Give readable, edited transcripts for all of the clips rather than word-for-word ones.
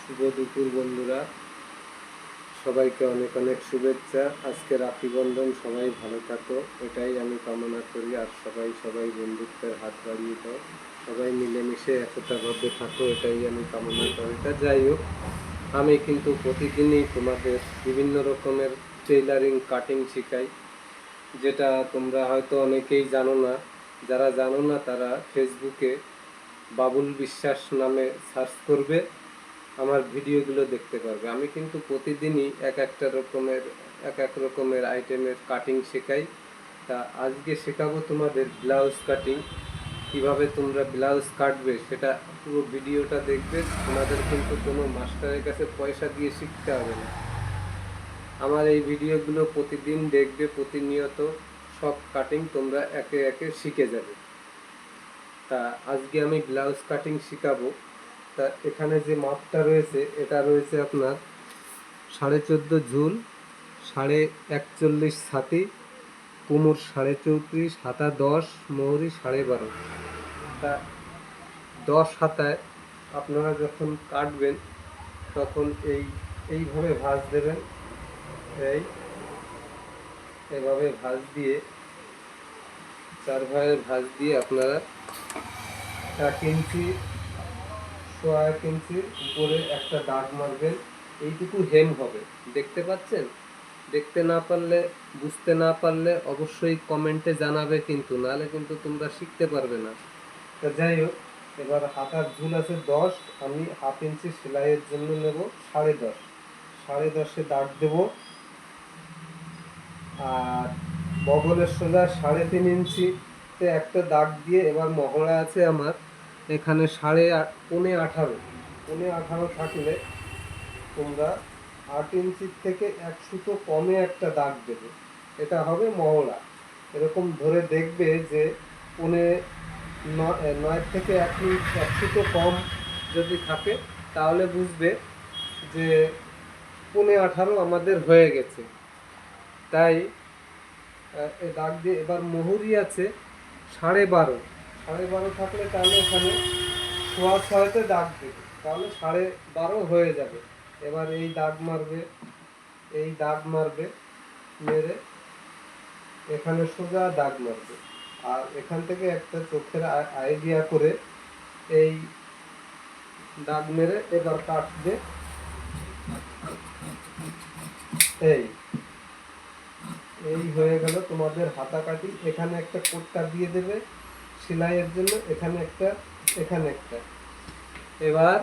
শুভ দুপুর বন্ধুরা, সবাইকে অনেক অনেক শুভেচ্ছা। আজকে রাখি বন্ধন, সবাই ভালো থাকো এটাই আমি কামনা করি। আর সবাই বন্ধুত্বের হাত বাড়িয়ে দাও, সবাই মিলেমিশে একতাভাবে থাকো এটাই আমি কামনা করি। তা যাই হোক, আমি কিন্তু প্রতিদিনই তোমাদের বিভিন্ন রকমের টেইলারিং কাটিং শেখাই, যেটা তোমরা হয়তো অনেকেই জানো না। যারা জানো না তারা ফেসবুকে বাবুল বিশ্বাস নামে সার্চ করবে, আমার ভিডিওগুলো দেখতে পারবে। আমি কিন্তু প্রতিদিনই এক এক রকমের আইটেমের কাটিং শেখাই। তা আজকে শেখাবো তোমাদের ব্লাউজ কাটিং। কিভাবে তোমরা ব্লাউজ কাটবে সেটা পুরো ভিডিওটা দেখবে। তোমাদের কিন্তু কোনো মাস্টারের কাছে পয়সা দিয়ে শিখতে হবে না। আমার এই ভিডিওগুলো প্রতিদিন দেখবে, প্রতিনিয়ত সব কাটিং তোমরা একে একে শিখে যাবে। তা আজকে আমি ব্লাউজ কাটিং শেখাবো। তা এখানে যে মাপটা রয়েছে, এটা রয়েছে আপনার 14.5 ঝুল, 41.5 ছাতি, কোমর 34.5, হাতা 10, মোহরি 12.5। তা 10 হাতায় আপনারা যখন কাটবেন তখন এইভাবে ভাঁজ দেবেন। এইভাবে ভাঁজ দিয়ে, 4 ভাঁজের ভাঁজ দিয়ে আপনারা 1 ইঞ্চি, 1 ইঞ্চির উপরে একটা দাগ মারবেন। এইটুকু হেম হবে, দেখতে পাচ্ছেন? দেখতে না পারলে, বুঝতে না পারলে অবশ্যই কমেন্টে জানাবে, কিন্তু নাহলে কিন্তু তোমরা শিখতে পারবে না। তা যাই হোক, এবার হাতার ঝুল আছে 10, আমি 1/2 ইঞ্চি সেলাইয়ের জন্য নেব 10.5, 10.5-এ দাগ দেব। আর বগলের সোজা 3.5 ইঞ্চিতে একটা দাগ দিয়ে, এবার মহড়া আছে আমার এখানে 18.5 থাকলে তোমরা 8 ইঞ্চির থেকে 1 সুতো কমে একটা দাগ দেবে, এটা হবে মহড়া। এরকম ধরে দেখবে যে 9 থেকে 1 সুতো কম যদি থাকে তাহলে বুঝবে যে 18.5 আমাদের হয়ে গেছে। তাই এই দাগ দিয়ে, এবার মোহরি আছে 12.5 থাকলে তাহলে এখানে 6.25-তে দাগ দেবে, তাহলে 12.5 হয়ে যাবে। এবার এই দাগ মারবে, মেরে এখানে সোজা দাগ মারবে। আর এখান থেকে একটা চোখের আইডিয়া করে এই দাগ মেরে এবার কাটবে। এই হয়ে গেল তোমাদের হাতা কাটি। এখানে একটা কোটটা দিয়ে দেবে সেলাইয়ের জন্য, এখানে একটা, এখানে একটা। এবার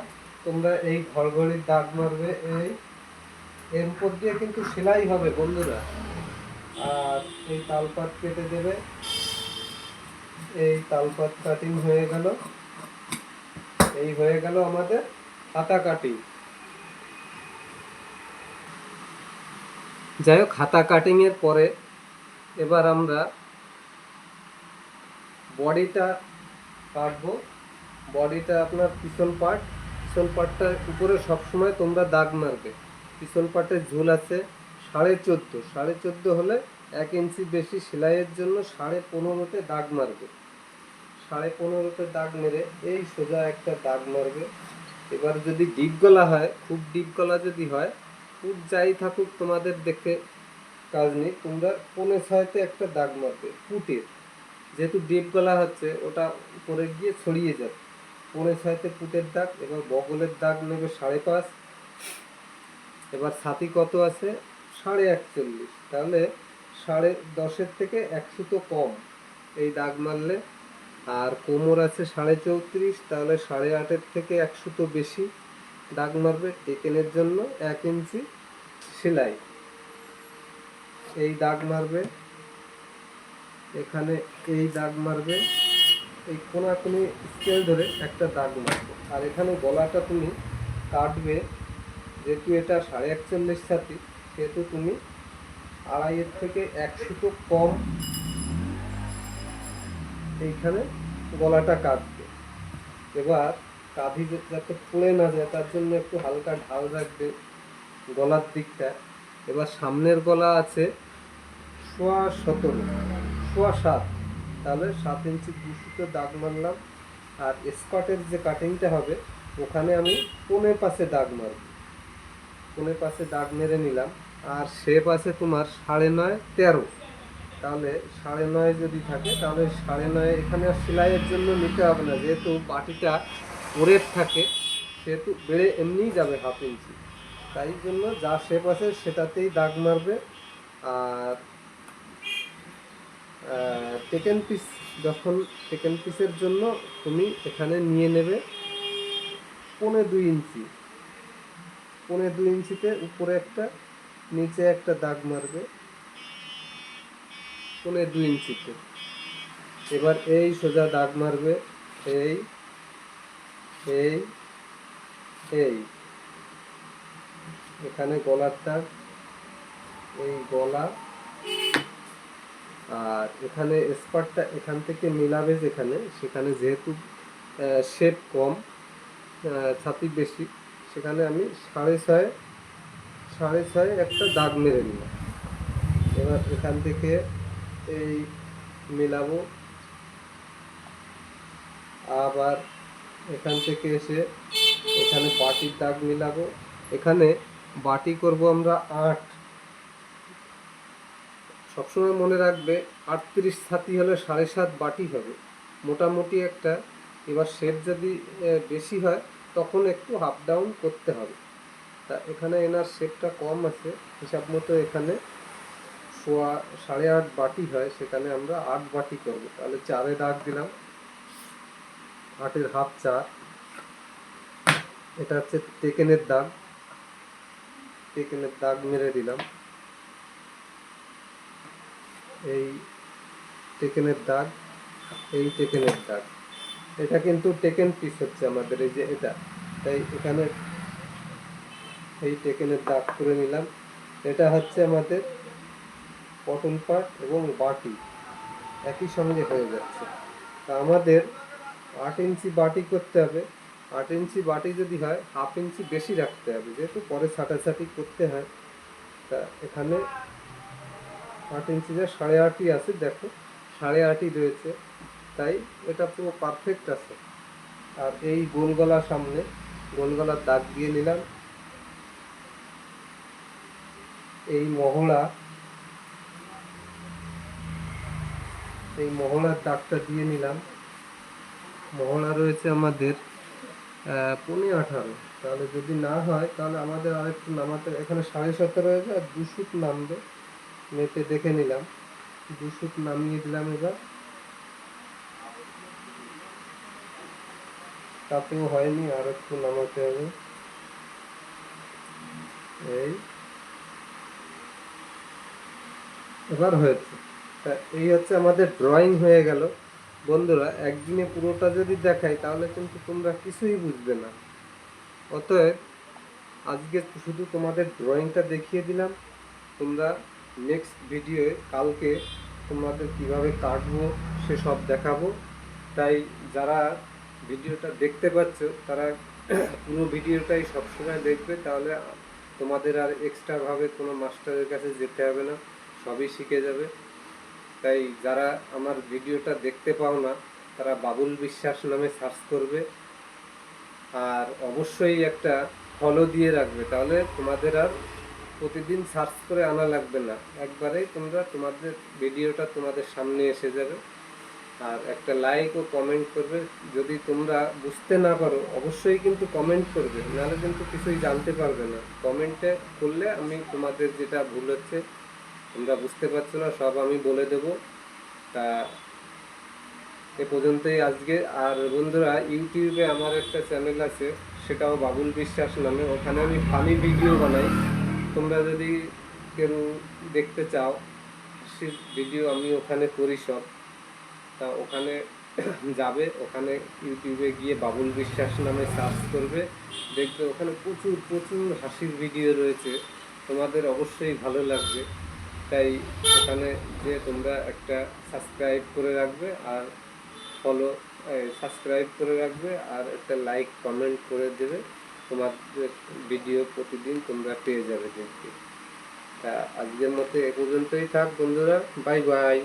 তোমরা এই ঘড়ঘড়ির দাগ মারবে, এর উপর দিয়ে কিন্তু সেলাই হবে বন্ধুরা। আর এই তালপাত কেটে দেবে। এই তালপাত কাটিং হয়ে গেল। এই হয়ে গেল আমাদের হাতা কাটিং। যাই হোক, হাতা কাটিংয়ের পরে এবার আমরা বডিটা কাটবো। বডিটা আপনার পিছন পার্টটার উপরে সবসময় তোমরা দাগ মারবে। পিছন পার্টের ঝুল আছে 14.5 হলে 1 ইঞ্চি বেশি সেলাইয়ের জন্য 15.5-তে দাগ মারবে। 15.5-তে দাগ মেরে এই সোজা একটা দাগ মারবে। এবার যদি ডিপ গলা হয়, খুব ডিপ গলা যদি হয়, খুব যাই থাকুক তোমাদের দেখে কাজ নেই, তোমরা 5.5-তে একটা দাগ মারবে পুটের। যেহেতু ডিপ গলা হচ্ছে, ওটা উপরে গিয়ে ছড়িয়ে যাবে। 5.5-তে পুটের দাগ। এবার বগলের দাগ নেবে 5.5। এবার ছাতি কত আছে? 41.5, তাহলে 10.5-এর থেকে 1 সুতো কম এই দাগ মারলে। আর কোমর আছে 34.5, তাহলে 8.5-এর থেকে 1 সুতো বেশি দাগ মারবে। টেকেনের জন্য 1 ইঞ্চি সেলাই, এই দাগ মারবে। এখানে এই দাগ মারবে, এই কোনাকুনি স্কেল ধরে একটা দাগ মারবে। আর এখানে গলাটা তুমি কাটবে, যেহেতু এটা 41.5 ছাতি, সেহেতু তুমি 2.5-এর থেকে 1 সুতো কম এইখানে গলাটা কাটবে। এবার কাঁধি যাতে পড়ে না যায় তার জন্য একটু হালকা ঢাল রাখবে গলার দিকটা। এবার সামনের গলা আছে 17.5, তাহলে 7 ইঞ্চি 2 সুতো দাগ মারলাম। আর স্কার্টের যে কাটিংটা হবে, ওখানে আমি 4.5 দাগ মারব, 4.5 দাগ মেরে নিলাম। আর শেপ আছে তোমার 9.5 13, তাহলে 9.5 যদি থাকে তাহলে 9.5 এখানে আর সেলাইয়ের জন্য নিতে হবে না, যেহেতু বাটিটা ওরের থাকে সেহেতু বেড়ে এমনিই যাবে 1/2 ইঞ্চি। তাই জন্য যা শেপ আছে সেটাতেই দাগ মারবে। আর টেকেন পিস, যখন টেকেন পিসের জন্য তুমি এখানে নিয়ে নেবে 2.25 ইঞ্চি, 2.25 ইঞ্চিতে উপরে একটা নিচে একটা দাগ মারবে 2.25 ইঞ্চিতে। এবার এই সোজা দাগ মারবে, এই এই এই এখানে গলার দাগ, এই গলা। আর এখানে স্পার্টটা এখান থেকে মিলাবে যেখানে, সেখানে যেহেতু শেপ কম ছাতি বেশি, সেখানে আমি 6.5 একটা দাগ মেরে নিলাম। এবার এখান থেকে এই মিলাবো, আবার এখান থেকে এসে এখানে বাটির দাগ মিলাবো। এখানে বাটি করব আমরা 8, সবসময় মনে রাখবে 38 ছাতি হলে 7.5 বাটি হবে মোটামুটি একটা। এবার শেপ যদি বেশি হয় তখন একটু আপ ডাউন করতে হবে। তা এখানে এনার শেপটা কম আছে, হিসাব মতো এখানে 8.5 বাটি হয়, সেখানে আমরা 8 বাটি করব। তাহলে 4-এ দাগ দিলাম, 8-এর হাফ 4। এটা হচ্ছে টেকেনের দাগ, টেকেনের দাগ মেরে দিলাম, এই টেকেনের দাগ, এই টেকেনের দাগ। এটা কিন্তু টেকেন পিস হচ্ছে আমাদের, এই যে এটা। তাই এখানে এই টেকেনের দাগ করে নিলাম। এটা হচ্ছে আমাদের কটন পাট এবং বাটি একই সঙ্গে হয়ে যাচ্ছে। তা আমাদের 8 ইঞ্চি বাটি করতে হবে। 8 ইঞ্চি বাটি যদি হয় 1/2 ইঞ্চি বেশি রাখতে হবে, যেহেতু পরে ছাটাছাটি করতে হয়। তা এখানে 8 ইঞ্চি যা 8.5ই আছে, দেখো 8.5ই রয়েছে, তাই এটা পুরো পারফেক্ট আছে। আর এই গোল গলার সামনে গোল গলার দাগ দিয়ে নিলাম, এই মহড়া, এই মহড়ার দাগটা দিয়ে নিলাম। মহড়া রয়েছে আমাদের 15.5, তাহলে যদি না হয় তাহলে আমাদের আরেকটু নামাতে, এখানে 17.5 হয়েছে আর 2 সুত নামবে, মেপে দেখে নিলাম, 2 সুত নামিয়ে দিলাম। এবার তাতেও হয়নি, আর একটু নামাতে হবে, এই এবার হয়েছে। তা এই হচ্ছে আমাদের ড্রয়িং হয়ে গেল। বন্ধুরা, একদিনে পুরোটা যদি দেখাই তাহলে কিন্তু তোমরা কিছুই বুঝবে না। অতএব আজকে শুধু তোমাদের ড্রয়িংটা দেখিয়ে দিলাম। তোমরা নেক্সট ভিডিওয়ে কালকে তোমাদের কিভাবে কাটবো সেসব দেখাবো। তাই যারা ভিডিওটা দেখতে পাচ্ছ তারা পুরো ভিডিওটাই সবসময় দেখবে, তাহলে তোমাদের আর এক্সট্রাভাবে কোনো মাস্টারের কাছে যেতে হবে না, সবই শিখে যাবে। তাই যারা আমার ভিডিওটা দেখতে পাও না তারা বাবুল বিশ্বাস নামে সার্চ করবে, আর অবশ্যই একটা ফলো দিয়ে রাখবে, তাহলে তোমাদের আর প্রতিদিন সার্চ করে আনা লাগবে না, একবারেই তোমরা তোমাদের ভিডিওটা তোমাদের সামনে এসে যাবে। আর একটা লাইক ও কমেন্ট করবে। যদি তোমরা বুঝতে না পারো অবশ্যই কিন্তু কমেন্ট করবে, নাহলে কিন্তু কিছুই জানতে পারবে না। কমেন্টে করলে আমি তোমাদের যেটা ভুল হচ্ছে, তোমরা বুঝতে পারছো না, সব আমি বলে দেব। তা এ পর্যন্তই আজকে। আর বন্ধুরা, ইউটিউবে আমার একটা চ্যানেল আছে, সেটাও বাবুল বিশ্বাস নামে, ওখানে আমি ফানি ভিডিও বানাই। তোমরা যদি কেউ দেখতে চাও হাসির ভিডিও, আমি ওখানে করি সব। তা ওখানে যাবে, ওখানে ইউটিউবে গিয়ে বাবুল বিশ্বাস নামে সার্চ করবে, দেখবে ওখানে প্রচুর প্রচুর হাসির ভিডিও রয়েছে, তোমাদের অবশ্যই ভালো লাগবে। তাই ওখানে যে তোমরা একটা সাবস্ক্রাইব করে রাখবে, আর ফলো সাবস্ক্রাইব করে রাখবে, আর একটা লাইক কমেন্ট করে দেবে, তোমাদের ভিডিও প্রতিদিন তোমরা পেয়ে যাবে দেখতে। তা আজকের মতো এ পর্যন্তই থাক বন্ধুরা, বাই বাই।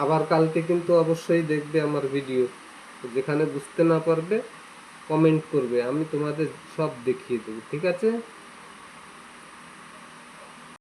আবার কালকে কিন্তু অবশ্যই দেখবে আমার ভিডিও, যেখানে বুঝতে না পারবে কমেন্ট করবে, আমি তোমাদের সব দেখিয়ে দেবো, ঠিক আছে?